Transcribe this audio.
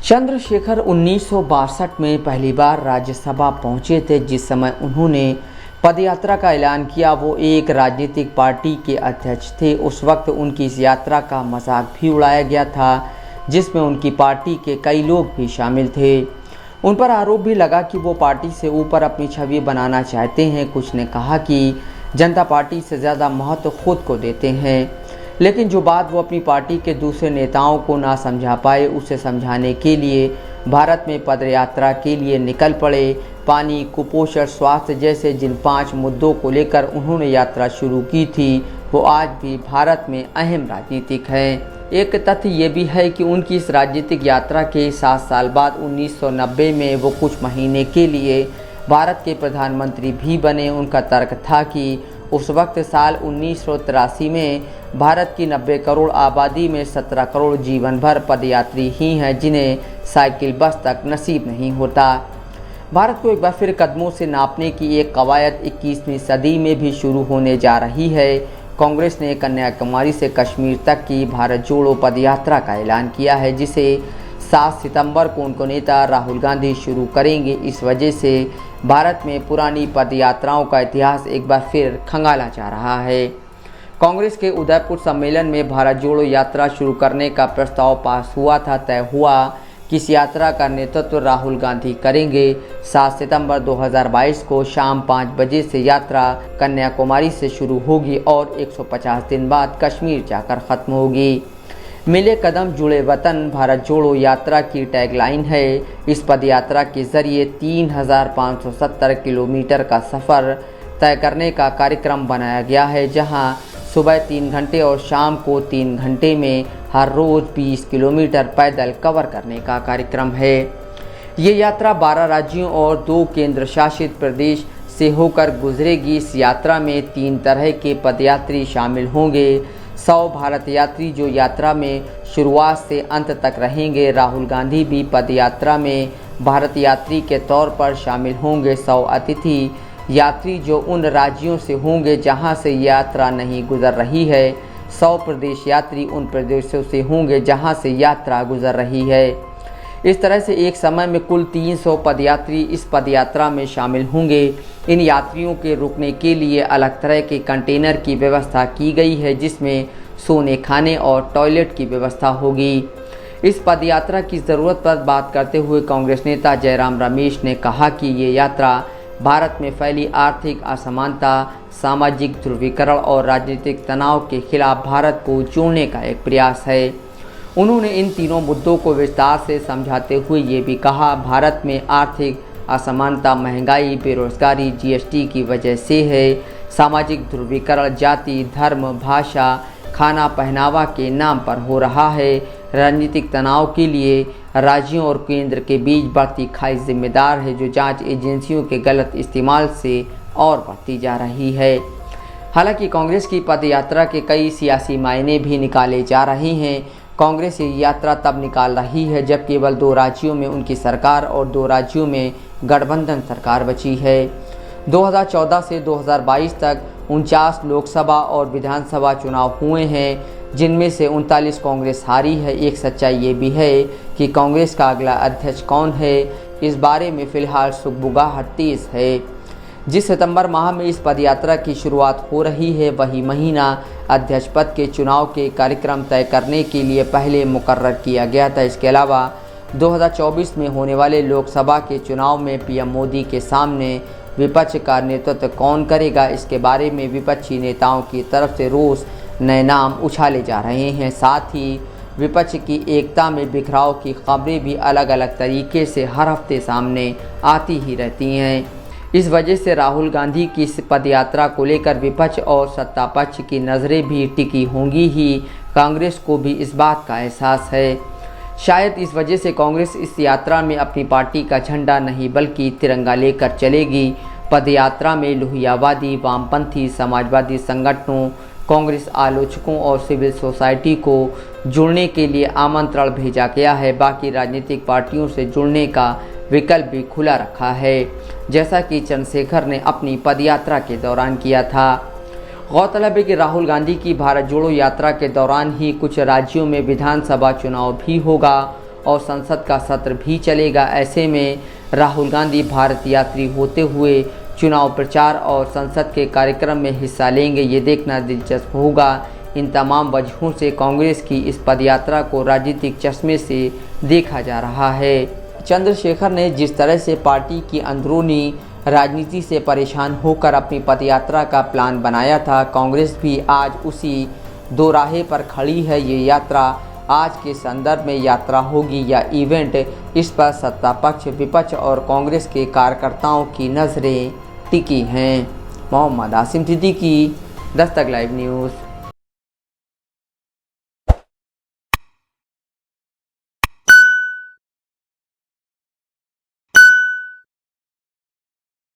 चंद्रशेखर 1962 में पहली बार राज्यसभा पहुंचे थे। जिस समय उन्होंने पदयात्रा का ऐलान किया वो एक राजनीतिक पार्टी के अध्यक्ष थे। उस वक्त उनकी इस यात्रा का मजाक भी उड़ाया गया था, जिसमें उनकी पार्टी के कई लोग भी शामिल थे। उन पर आरोप भी लगा कि वो पार्टी से ऊपर अपनी छवि बनाना चाहते हैं। कुछ ने कहा कि जनता पार्टी से ज़्यादा महत्व खुद को देते हैं, लेकिन जो बात वो अपनी पार्टी के दूसरे नेताओं को ना समझा पाए, उसे समझाने के लिए भारत में पदयात्रा के लिए निकल पड़े। पानी, कुपोषण, स्वास्थ्य जैसे जिन 5 मुद्दों को लेकर उन्होंने यात्रा शुरू की थी, वो आज भी भारत में अहम राजनीतिक हैं। एक तथ्य ये भी है कि उनकी इस राजनीतिक यात्रा के 7 साल बाद 1990 में वो कुछ महीने के लिए भारत के प्रधानमंत्री भी बने। उनका तर्क था कि उस वक्त साल 1983 में भारत की 90 करोड़ आबादी में 17 करोड़ जीवन भर पदयात्री ही हैं, जिन्हें साइकिल बस तक नसीब नहीं होता। भारत को एक बार फिर कदमों से नापने की एक कवायद 21वीं सदी में भी शुरू होने जा रही है। कांग्रेस ने कन्याकुमारी से कश्मीर तक की भारत जोड़ो पदयात्रा का ऐलान किया है, जिसे 7 सितंबर को उनको नेता राहुल गांधी शुरू करेंगे। इस वजह से भारत में पुरानी पदयात्राओं का इतिहास एक बार फिर खंगाला जा रहा है। कांग्रेस के उदयपुर सम्मेलन में भारत जोड़ो यात्रा शुरू करने का प्रस्ताव पास हुआ था। तय हुआ कि इस यात्रा का नेतृत्व राहुल गांधी करेंगे। 7 सितंबर 2022 को शाम 5 बजे से यात्रा कन्याकुमारी से शुरू होगी और 150 दिन बाद कश्मीर जाकर ख़त्म होगी। मिले कदम जुड़े वतन भारत जोड़ो यात्रा की टैगलाइन है। इस पदयात्रा के जरिए 3570 किलोमीटर का सफ़र तय करने का कार्यक्रम बनाया गया है, जहां सुबह 3 घंटे और शाम को 3 घंटे में हर रोज़ 20 किलोमीटर पैदल कवर करने का कार्यक्रम है। ये यात्रा 12 राज्यों और 2 केंद्र शासित प्रदेश से होकर गुजरेगी। इस यात्रा में 3 तरह के पदयात्री शामिल होंगे। 100 भारत यात्री जो यात्रा में शुरुआत से अंत तक रहेंगे। राहुल गांधी भी पदयात्रा में भारत यात्री के तौर पर शामिल होंगे। 100 अतिथि यात्री जो उन राज्यों से होंगे जहां से यात्रा नहीं गुजर रही है। 100 प्रदेश यात्री उन प्रदेशों से होंगे जहां से यात्रा गुजर रही है। इस तरह से एक समय में कुल 300 पदयात्री इस पदयात्रा में शामिल होंगे। इन यात्रियों के रुकने के लिए अलग तरह के कंटेनर की व्यवस्था की गई है, जिसमें सोने, खाने और टॉयलेट की व्यवस्था होगी। इस पदयात्रा की ज़रूरत पर बात करते हुए कांग्रेस नेता जयराम रमेश ने कहा कि ये यात्रा भारत में फैली आर्थिक असमानता, सामाजिक ध्रुवीकरण और राजनीतिक तनाव के खिलाफ भारत को जोड़ने का एक प्रयास है। उन्होंने इन तीनों मुद्दों को विस्तार से समझाते हुए ये भी कहा, भारत में आर्थिक असमानता, महंगाई, बेरोजगारी, जीएसटी की वजह से है। सामाजिक ध्रुवीकरण जाति, धर्म, भाषा, खाना, पहनावा के नाम पर हो रहा है। राजनीतिक तनाव के लिए राज्यों और केंद्र के बीच बढ़ती खाई जिम्मेदार है, जो जांच एजेंसियों के गलत इस्तेमाल से और बढ़ती जा रही है। हालांकि कांग्रेस की पदयात्रा के कई सियासी मायने भी निकाले जा रहे हैं। कांग्रेस ये यात्रा तब निकाल रही है जब केवल 2 राज्यों में उनकी सरकार और 2 राज्यों में गठबंधन सरकार बची है। 2014 से 2022 तक 49 लोकसभा और विधानसभा चुनाव हुए हैं, जिनमें से 39 कांग्रेस हारी है। एक सच्चाई ये भी है कि कांग्रेस का अगला अध्यक्ष कौन है, इस बारे में फ़िलहाल सुगबुगाहट तेज़ है। जिस सितंबर माह में इस पदयात्रा की शुरुआत हो रही है, वही महीना अध्यक्ष पद के चुनाव के कार्यक्रम तय करने के लिए पहले मुकर्रर किया गया था। इसके अलावा 2024 में होने वाले लोकसभा के चुनाव में पीएम मोदी के सामने विपक्ष का नेतृत्व कौन करेगा, इसके बारे में विपक्षी नेताओं की तरफ से रोज़ नए नाम उछाले जा रहे हैं। साथ ही विपक्ष की एकता में बिखराव की खबरें भी अलग अलग तरीके से हर हफ्ते सामने आती ही रहती हैं। इस वजह से राहुल गांधी की इस पदयात्रा को लेकर विपक्ष और सत्ता पक्ष की नज़रें भी टिकी होंगी ही। कांग्रेस को भी इस बात का एहसास है। शायद इस वजह से कांग्रेस इस यात्रा में अपनी पार्टी का झंडा नहीं बल्कि तिरंगा लेकर चलेगी। पदयात्रा में लोहियावादी, वामपंथी, समाजवादी संगठनों, कांग्रेस आलोचकों और सिविल सोसाइटी को जुड़ने के लिए आमंत्रण भेजा गया है। बाकी राजनीतिक पार्टियों से जुड़ने का विकल्प भी खुला रखा है, जैसा कि चंद्रशेखर ने अपनी पदयात्रा के दौरान किया था। गौरतलब है कि राहुल गांधी की भारत जोड़ो यात्रा के दौरान ही कुछ राज्यों में विधानसभा चुनाव भी होगा और संसद का सत्र भी चलेगा। ऐसे में राहुल गांधी भारत यात्री होते हुए चुनाव प्रचार और संसद के कार्यक्रम में हिस्सा लेंगे। ये देखना दिलचस्प होगा। इन तमाम वजहों से कांग्रेस की इस पदयात्रा को राजनीतिक चश्मे से देखा जा रहा है। चंद्रशेखर ने जिस तरह से पार्टी की अंदरूनी राजनीति से परेशान होकर अपनी पदयात्रा का प्लान बनाया था, कांग्रेस भी आज उसी दोराहे पर खड़ी है। ये यात्रा आज के संदर्भ में यात्रा होगी या इवेंट, इस पर सत्ता पक्ष, विपक्ष और कांग्रेस के कार्यकर्ताओं की नज़रें टिकी हैं। Mohammad Asim Siddiqui, Dastak live news.